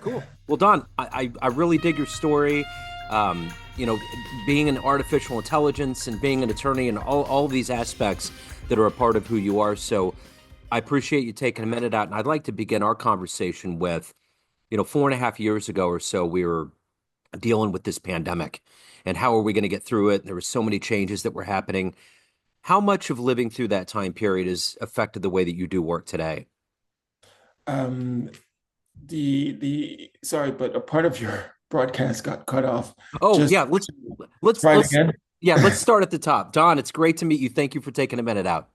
Cool. Well, Don, I really dig your story. You know, being an artificial intelligence and being an attorney and all of these aspects that are a part of who you are. So I appreciate you taking a minute out. And I'd like to begin our conversation with, 4.5 years ago or so, we were dealing with this pandemic and how are we going to get through it? There were so many changes that were happening. How much of living through that time period has affected the way that you do work today? Um, the sorry, but a part of your broadcast got cut off. Oh, Just yeah, let's try it let's again. yeah, let's start at the top. Don, it's great to meet you. Thank you for taking a minute out.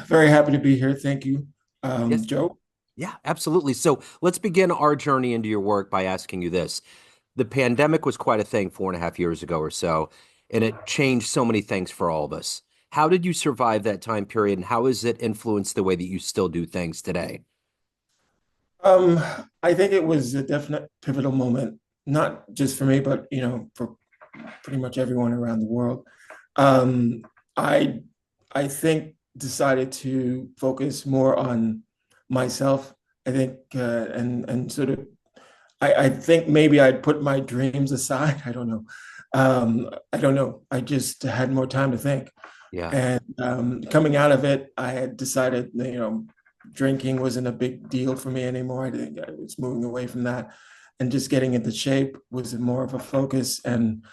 Very happy to be here. Thank you, Yes. Joe. Yeah, absolutely. So let's begin our journey into your work by asking you this. The pandemic was quite a thing 4.5 years ago or so, and it changed so many things for all of us. How did you survive that time period, and how has it influenced the way that you still do things today? Um, I think it was a definite pivotal moment, not just for me, but for pretty much everyone around the world. Um, I I think decided to focus more on myself. I think and sort of I think maybe I'd put my dreams aside. I don't know. I don't know. I just had more time to think. Yeah. And coming out of it, I had decided, drinking wasn't a big deal for me anymore. I think I was moving away from that, and just getting into shape was more of a focus. And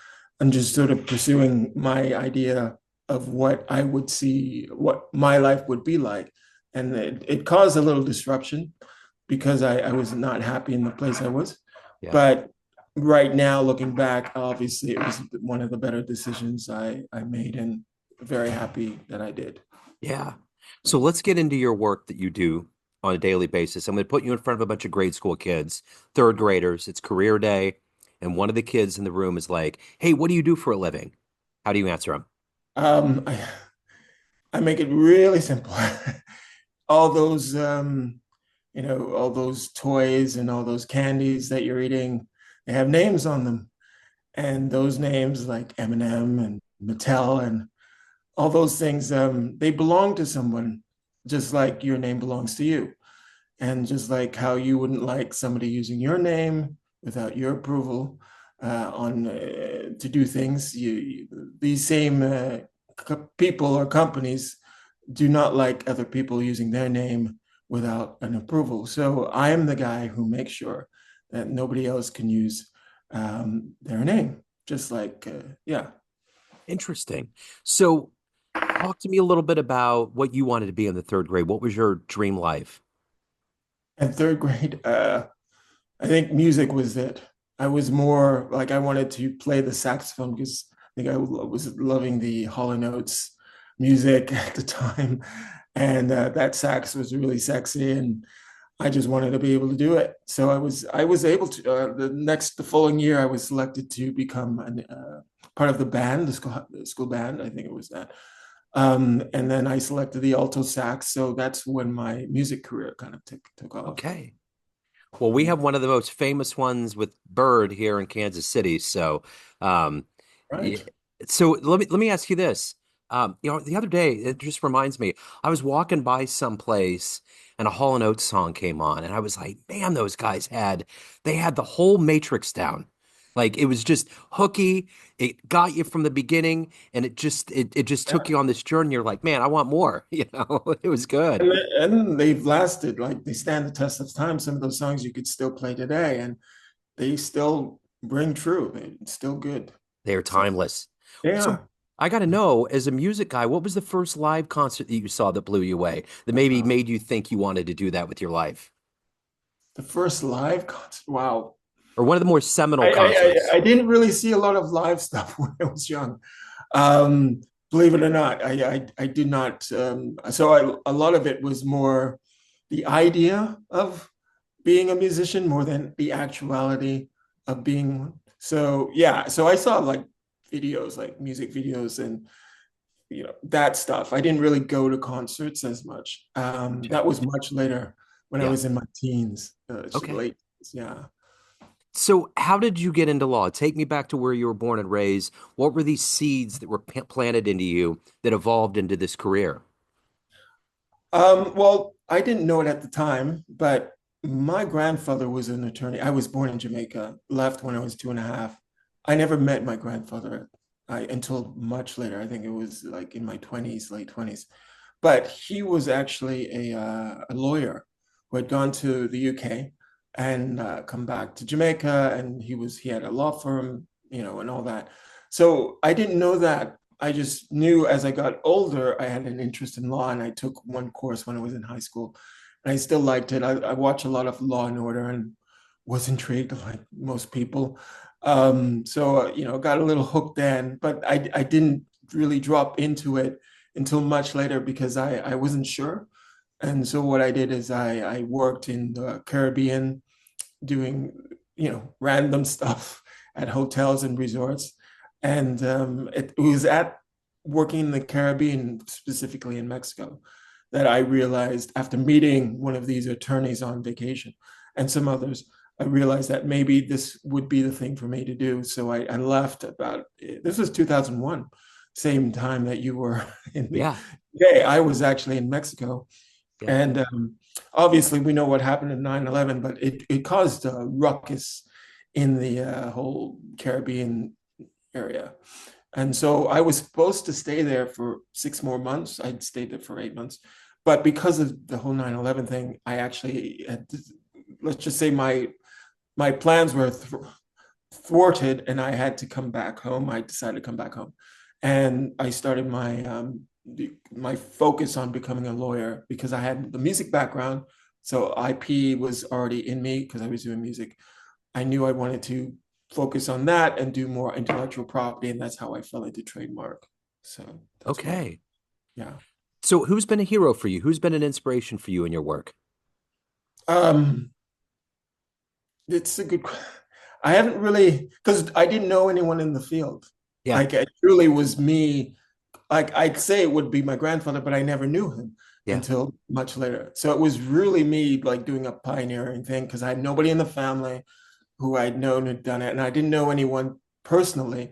I'm just sort of pursuing my idea of what I would see, what my life would be like. And it caused a little disruption because I was not happy in the place I was. Yeah. But right now, looking back, obviously it was one of the better decisions I made, and very happy that I did. Yeah. So let's get into your work that you do on a daily basis. I'm going to put you in front of a bunch of grade school kids, third graders. It's career day. And one of the kids in the room is like, "Hey, what do you do for a living?" How do you answer them? Um, I, I make it really simple. All those, all those toys and all those candies that you're eating, they have names on them. And those names like M&M and Mattel and all those things, they belong to someone, just like your name belongs to you. And just like how you wouldn't like somebody using your name without your approval on to do things, these same people or companies do not like other people using their name without an approval. So I am the guy who makes sure that nobody else can use their name. Just like, yeah. Interesting. So talk to me a little bit about what you wanted to be in the third grade. What was your dream life? And third grade, I think music was it. I was more like I wanted to play the saxophone because I think I was loving the Hall and Oates music at the time, and that sax was really sexy, and I just wanted to be able to do it. So I was able to. The following year, I was selected to become part of the band, the school band. I think it was that. And then I selected the alto sax. So that's when my music career kind of took off. Okay. Well, we have one of the most famous ones with Bird here in Kansas City. So, um, yeah. Right. So let me ask you this. The other day, it just reminds me, I was walking by someplace and a Hall and Oates song came on, and I was like, man, those guys they had the whole Matrix down. Like it was just hooky. It got you from the beginning, and it just took Yeah. you on this journey. You're like, man, I want more. It was good. And they've lasted, like they stand the test of time. Some of those songs you could still play today, and they still ring true. It's still good. They're So timeless. So yeah. I got to know, as a music guy, what was the first live concert that you saw that blew you away, that maybe Uh, made you think you wanted to do that with your life? the first live concert. Wow. Or one of the more seminal I, I concerts? I didn't really see a lot of live stuff when I was young. Um, Believe it or not, I did not. A lot of it was more the idea of being a musician more than the actuality of being one. So yeah, so I saw like videos, like music videos, and that stuff. I didn't really go to concerts as much. Okay. That was much later when I Yeah. was in my teens, Okay. late. Yeah. So how did you get into law? Take me back to where you were born and raised. What were these seeds that were planted into you that evolved into this career? Well, I didn't know it at the time, but My grandfather was an attorney. I was born in Jamaica, left when I was 2.5. I never met my grandfather until much later. I think it was like in my 20s, late 20s. But he was actually a lawyer who had gone to the UK and come back to Jamaica, and he had a law firm, and all that. So I didn't know that. I just knew as I got older, I had an interest in law, and I took one course when I was in high school, and I still liked it. I watched a lot of Law and Order and was intrigued, like most people. So got a little hooked then, but I didn't really drop into it until much later because I wasn't sure. And so what I did is I worked in the Caribbean doing, random stuff at hotels and resorts. And it was at working in the Caribbean, specifically in Mexico, that I realized after meeting one of these attorneys on vacation and some others, I realized that maybe this would be the thing for me to do. So I left this was 2001, same time that you were in the Yeah, UK. I was actually in Mexico. yeah. And obviously, we know what happened in 9/11, but it caused a ruckus in the whole Caribbean area. And so I was supposed to stay there for 6 more months. I'd stayed there for 8 months. But because of the whole 9/11 thing, I actually let's just say my plans were thwarted and I had to come back home. I decided to come back home. And I started my focus on becoming a lawyer because I had the music background. So IP was already in me because I was doing music. I knew I wanted to focus on that and do more intellectual property, and that's how I fell into trademark. So that's why, Okay. yeah. So who's been a hero for you? Who's been an inspiration for you in your work? Um, it's a good. I haven't really because I didn't know anyone in the field. Yeah, Like it truly was me. Like I'd say it would be my grandfather, but I never knew him yeah. until much later. So it was really me like doing a pioneering thing because I had nobody in the family who I'd known had done it, and I didn't know anyone personally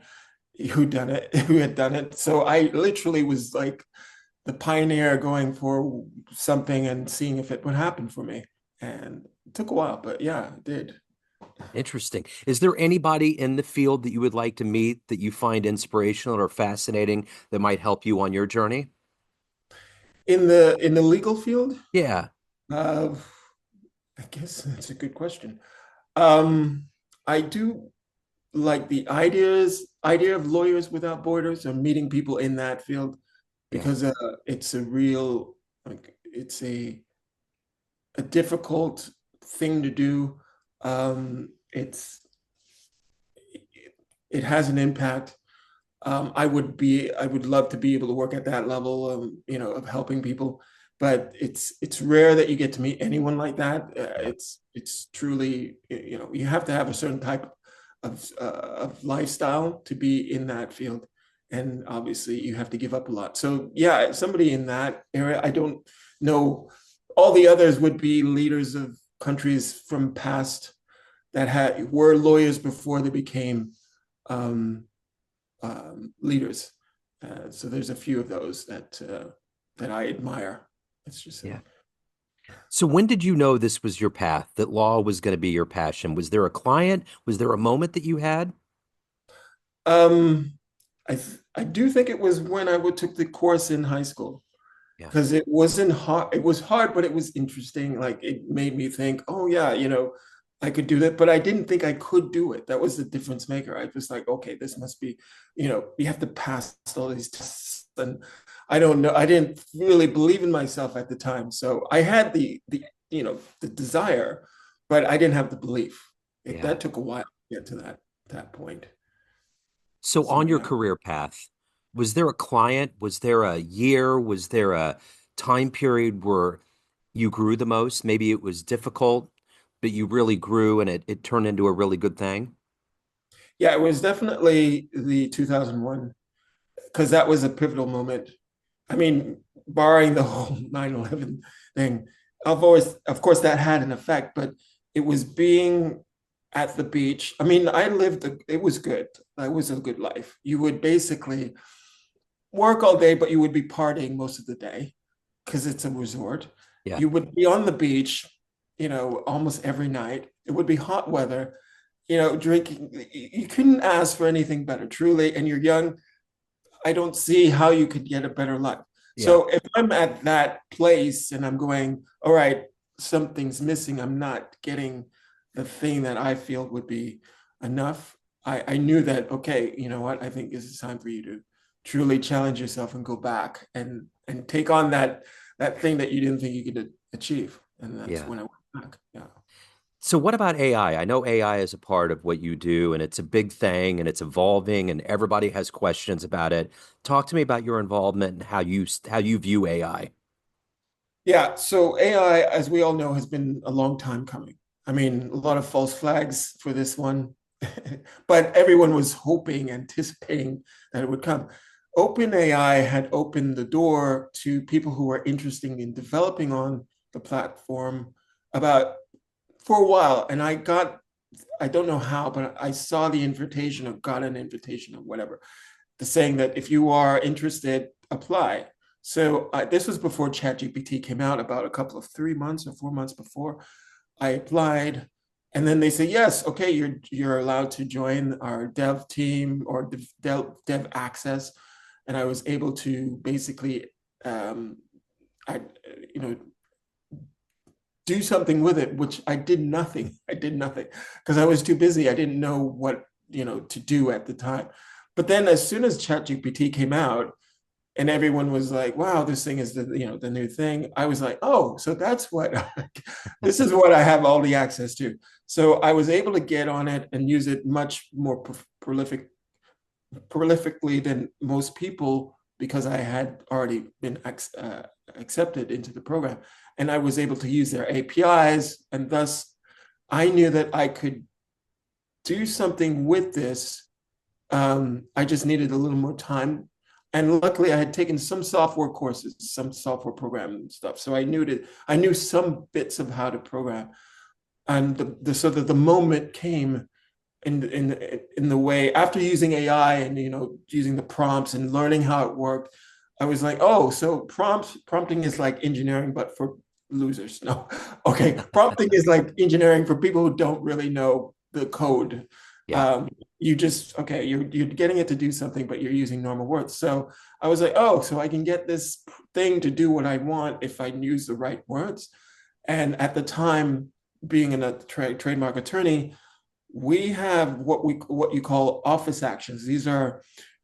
who had done it. So I literally was like the pioneer going for something and seeing if it would happen for me. And it took a while, but yeah, it did. Interesting. Is there anybody in the field that you would like to meet that you find inspirational or fascinating that might help you on your journey? In the legal field, Yeah, uh, I guess that's a good question. Um, I do like the idea of lawyers without borders or meeting people in that field yeah. because it's a real like it's a difficult thing to do. It's it has an impact. I would love to be able to work at that level, of helping people, but it's rare that you get to meet anyone like that. Yeah. It's truly, you have to have a certain type of lifestyle to be in that field, and obviously you have to give up a lot. So yeah, somebody in that area, I don't know. All the others would be leaders of countries from past that had were lawyers before they became um, leaders. So there's a few of those that I admire. Let's just say. Yeah. So when did you know this was your path, that law was going to be your passion? Was there a client? Was there a moment that you had? Um, I do think it was when took the course in high school Yeah. because it wasn't hard. It was hard, but it was interesting. Like it made me think, oh yeah, I could do that, but I didn't think I could do it. That was the difference maker. I was like, okay, this must be, you have to pass all these tests, and I don't know. I didn't really believe in myself at the time, so I had the desire, but I didn't have the belief. Yeah. That took a while to get to that point. So So on your yeah. career path, was there a client? Was there a year? Was there a time period where you grew the most? Maybe it was difficult, but you really grew and it turned into a really good thing? Yeah, it was definitely the 2001 because that was a pivotal moment. I mean, barring the whole 9/11 thing, of course, that had an effect, but it was being at the beach. I mean, it was good. It was a good life. You would basically work all day, but you would be partying most of the day because it's a resort. Yeah. You would be on the beach, almost every night. It would be hot weather, drinking. You couldn't ask for anything better, truly. And you're young. I don't see how you could get a better life. Yeah. So if I'm at that place and I'm going, all right, something's missing, I'm not getting the thing that I feel would be enough. I knew that, okay, you know what? I think this is time for you to truly challenge yourself and go back and take on that thing that you didn't think you could achieve. And that's Yeah. when I went back. Yeah. So what about AI? I know AI is a part of what you do and it's a big thing and it's evolving and everybody has questions about it. Talk to me about your involvement and how you view AI. Yeah, so AI, as we all know, has been a long time coming. I mean, a lot of false flags for this one, but everyone was hoping, anticipating that it would come. OpenAI had opened the door to people who were interested in developing on the platform about for a while. And I don't know how, but I saw the invitation or got an invitation or whatever the saying that if you are interested, apply. So this was before ChatGPT came out, about a couple of 3 months or 4 months before. I applied, and then they say yes, okay, you're allowed to join our dev team or dev access, and I was able to basically, I you know do something with it, which I did nothing. I did nothing because I was too busy. I didn't know what to do at the time. But then as soon as ChatGPT came out and everyone was like, wow, this thing is the new thing, I was like, oh, so that's what this is what I have all the access to. So I was able to get on it and use it much more prolifically than most people because I had already been accepted into the program. And I was able to use their APIs. And thus, I knew that I could do something with this. I just needed a little more time. And luckily, I had taken some software courses, some software programming stuff. So I knew some bits of how to program. And so that the moment came in the way after using AI and using the prompts and learning how it worked. I was like, oh, so prompting is like engineering, but for losers. No, okay, prompting is like engineering for people who don't really know the code. Yeah. Um, you just okay, you're getting it to do something, but you're using normal words. So I was like, oh, so I can get this thing to do what I want if I use the right words. And at the time, being a trademark attorney, we have what you call office actions. These are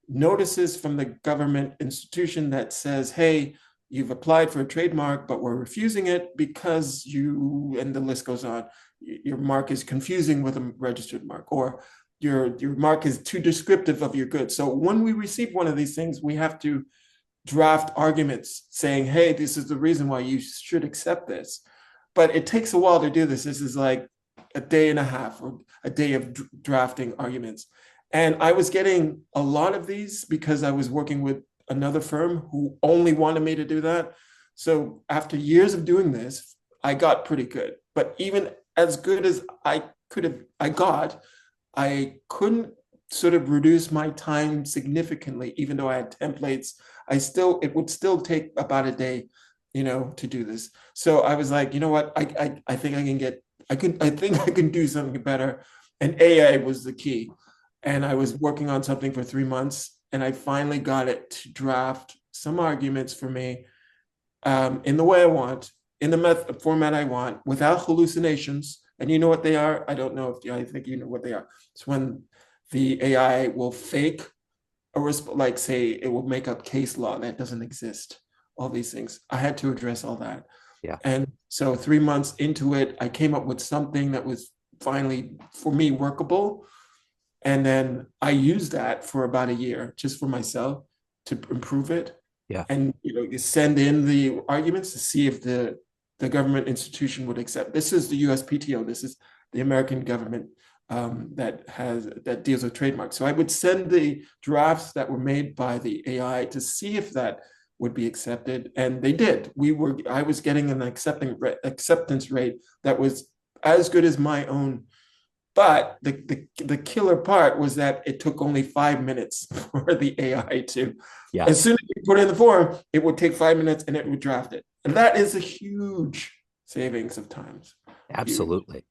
notices from the government institution that says, hey, you've applied for a trademark, but we're refusing it because and the list goes on. Your mark is confusing with a registered mark, or your mark is too descriptive of your goods. So when we receive one of these things, we have to draft arguments saying, hey, this is the reason why you should accept this. But it takes a while to do this. This is like a day and a half or a day of drafting arguments. And I was getting a lot of these because I was working with another firm who only wanted me to do that. So after years of doing this, I got pretty good. But even as good as I couldn't sort of reduce my time significantly, even though I had templates. It would still take about a day, to do this. So I was like, you know what? I think I think I can do something better. And AI was the key. And I was working on something for 3 months, and I finally got it to draft some arguments for me in the way I want, in the format I want, without hallucinations. And you know what they are? I don't know if I think you know what they are. It's when the AI will fake like say it will make up case law that doesn't exist. All these things. I had to address all that. Yeah. And so 3 months into it, I came up with something that was finally for me workable. And then I used that for about a year just for myself to improve it. Yeah. And you send in the arguments to see if the government institution would accept. This is the USPTO. This is the American government that deals with trademarks. So I would send the drafts that were made by the AI to see if that would be accepted, and they did. I was getting an acceptance rate that was as good as my own. But the killer part was that it took only 5 minutes for the AI to, Yeah. as soon as you put in the form, it would take 5 minutes and it would draft it. And that is a huge savings of times. Absolutely.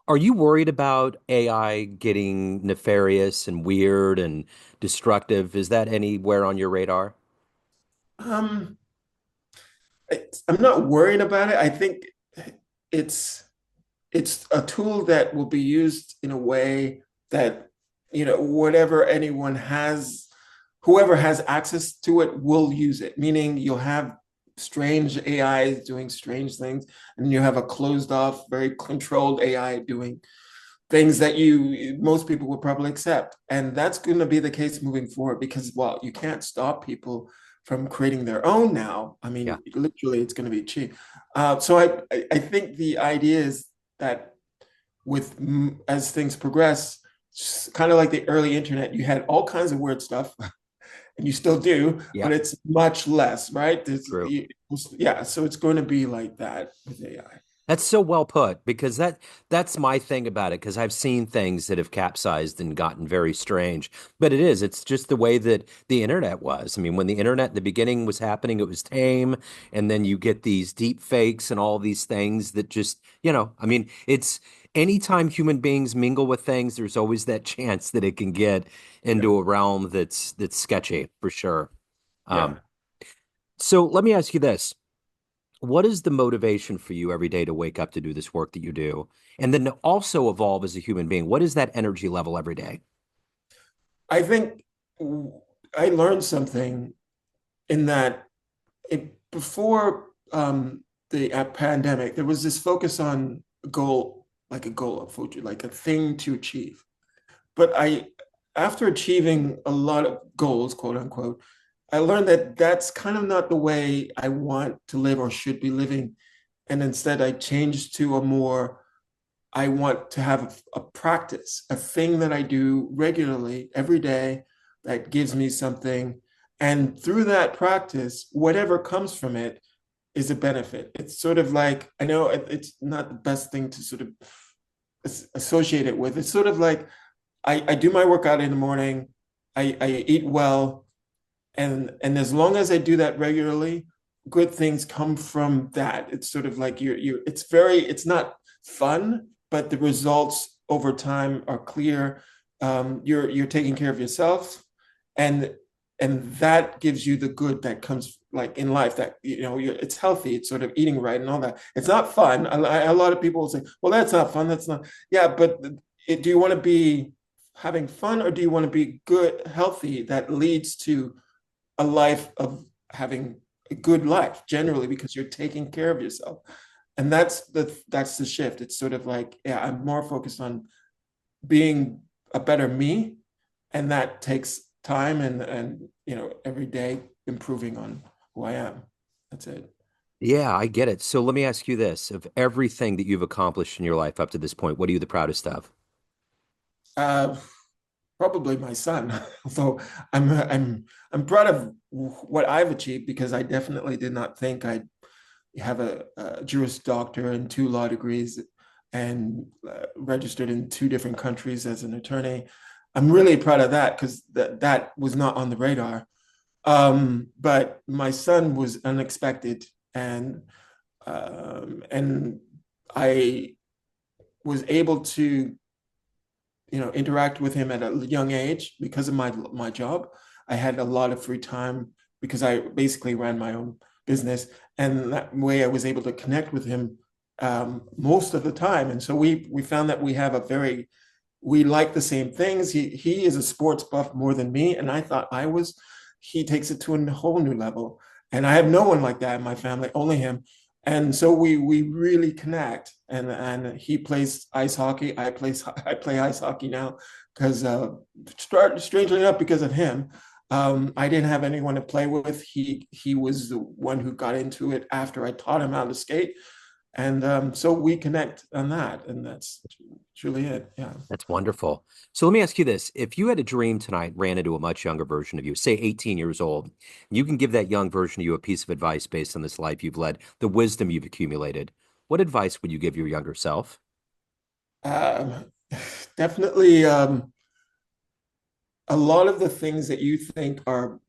Are you worried about AI getting nefarious and weird and destructive? Is that anywhere on your radar? Um, I'm not worried about it. I think it's it's a tool that will be used in a way that, whatever anyone has, whoever has access to it will use it. Meaning you'll have strange AIs doing strange things, and you have a closed off, very controlled AI doing things that most people would probably accept. And that's going to be the case moving forward because, well, you can't stop people from creating their own now. I Yeah. mean, literally, it's going to be cheap. So I think the idea is that with as things progress, kind of like the early internet, you had all kinds of weird stuff, and you still do, but Yep. it's much less, right? True. Yeah, so it's going to be like that with AI. That's so well put because that's my thing about it because I've seen things that have capsized and gotten very strange. But it's just the way that the internet was. I mean, when the internet in the beginning was happening, it was tame, and then you get these deep fakes and all these things that just, I mean, it's anytime human beings mingle with things, there's always that chance that it can get Yeah, into a realm that's sketchy for sure. yeah. Um, so let me ask you this. What is the motivation for you every day to wake up to do this work that you do? And then to also evolve as a human being. What is that energy level every day? I think I learned something in that before the pandemic, there was this focus on a goal, like a goal of future, like a thing to achieve. But after achieving a lot of goals, quote unquote, I learned that that's kind of not the way I want to live or should be living. And instead, I changed to a more, I want to have a practice, a thing that I do regularly every day that gives me something. And through that practice, whatever comes from it is a benefit. It's sort of like, I know it's not the best thing to sort of associate it with. It's sort of like I do my workout in the morning, I eat well, and as long as I do that regularly, good things come from that. It's sort of like it's not fun, but the results over time are clear. You're taking care of yourself, and and that gives you the good that comes like in life that it's healthy, it's sort of eating right and all that. It's not fun. A lot of people will say, well, that's not fun, that's not. Yeah, but do you want to be having fun, or do you want to be good, healthy, that leads to a life of having a good life generally because you're taking care of yourself? And that's the shift. It's sort of like, yeah, I'm more focused on being a better me, and that takes time, and every day improving on who I am. That's it. Yeah, I get it. So let me ask you this. Of everything that you've accomplished in your life up to this point, what are you the proudest of? uh Probably my son. Although I'm proud of what I've achieved, because I definitely did not think I'd have a Juris Doctor and two law degrees, and registered in two different countries as an attorney. I'm really proud of that because that was not on the radar. But my son was unexpected, and I was able to interact with him at a young age because of my job. I had a lot of free time because I basically ran my own business, and that way I was able to connect with him most of the time. And so we found that we like the same things. He is a sports buff more than me, and I thought I was. He takes it to a whole new level, and I have no one like that in my family, only him. And so we really connect. And he plays ice hockey. I play ice hockey now because strangely enough, because of him. I didn't have anyone to play with. He was the one who got into it after I taught him how to skate, and so we connect on that, and that's truly it. Yeah. That's wonderful. So let me ask you this. If you had a dream tonight, ran into a much younger version of you, say 18 years old, you can give that young version of you a piece of advice based on this life you've led, the wisdom you've accumulated. What advice would you give your younger self? Um, Definitely, a lot of the things that you think are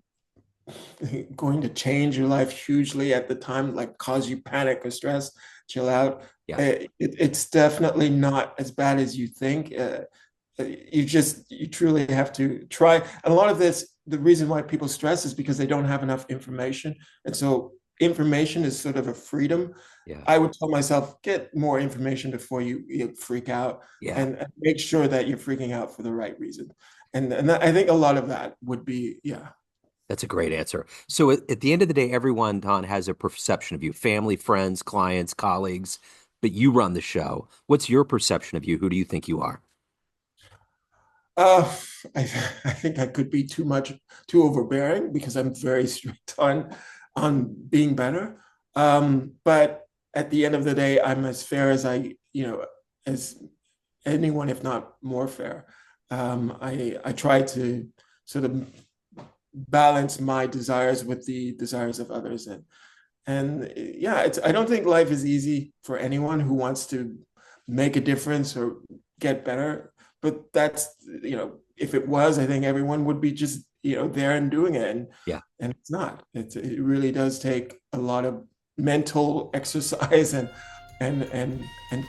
going to change your life hugely at the time, like cause you panic or stress, chill out. Yeah. It's definitely not as bad as you think. You truly have to try. And a lot of this, the reason why people stress is because they don't have enough information. And so information is sort of a freedom. Yeah. I would tell myself, get more information before you freak out, Yeah. and make sure that you're freaking out for the right reason. And I think a lot of that would be, yeah. That's a great answer. So at the end of the day, everyone, Don, has a perception of you, family, friends, clients, colleagues, but you run the show. What's your perception of you? Who do you think you are? Uh, I, I think I could be too overbearing because I'm very strict on being better. But at the end of the day, I'm as fair as as anyone, if not more fair. I try to sort of balance my desires with the desires of others, and yeah, I don't think life is easy for anyone who wants to make a difference or get better. But if it was, I think everyone would be just, there and doing it. Yeah. And it's not. It really does take a lot of mental exercise and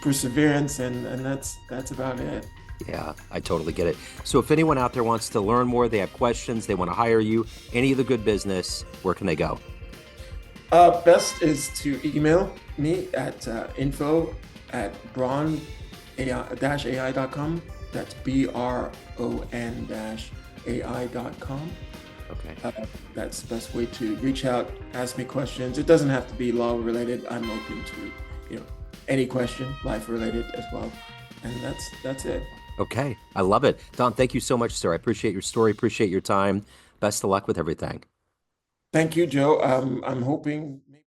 perseverance, and that's about it. Yeah, I totally get it. So if anyone out there wants to learn more, they have questions, they want to hire you, any of the good business, where can they go? Best is to email me at info at bron-ai.com. That's BRON-AI.com. Okay. That's the best way to reach out, ask me questions. It doesn't have to be law related. I'm open to, any question, life related as well. And that's it. Okay. I love it. Don, thank you so much, sir. I appreciate your story, appreciate your time. Best of luck with everything. Thank you, Joe. I'm hoping.